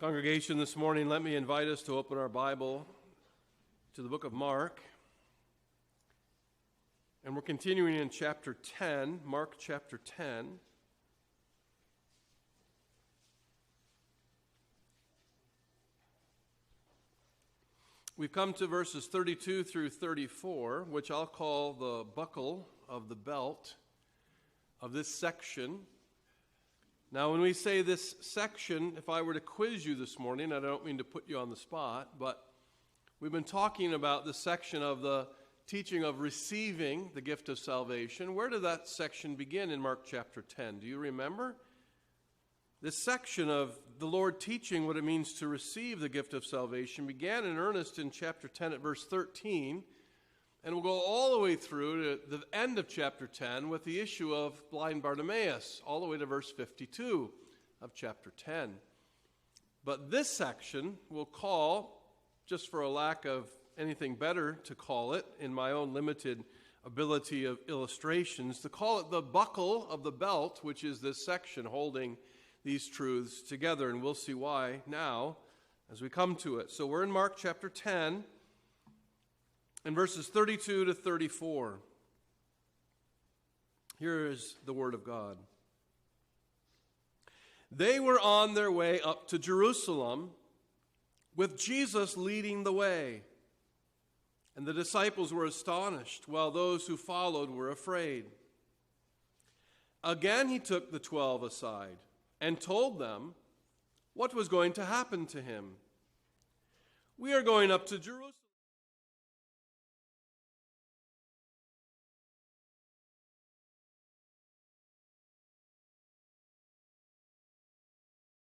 Congregation, this morning, let me invite us to open our Bible to the book of Mark. And we're continuing in chapter 10, Mark chapter 10. We've come to verses 32 through 34, which I'll call the buckle of the belt of this section. Now, when we say this section, if I were to quiz you this morning, I don't mean to put you on the spot, but we've been talking about the section of the teaching of receiving the gift of salvation. Where did that section begin in Mark chapter 10? Do you remember? This section of the Lord teaching what it means to receive the gift of salvation began in earnest in chapter 10 at verse 13, and we'll go all the way through to the end of chapter 10 with the issue of blind Bartimaeus, all the way to verse 52 of chapter 10. But this section we'll call, just for a lack of anything better to call it, in my own limited ability of illustrations, to call it the buckle of the belt, which is this section holding these truths together. And we'll see why now as we come to it. So we're in Mark chapter 10. In verses 32 to 34, here is the word of God. They were on their way up to Jerusalem, with Jesus leading the way. And the disciples were astonished, while those who followed were afraid. Again he took the 12 aside and told them what was going to happen to him. We are going up to Jerusalem.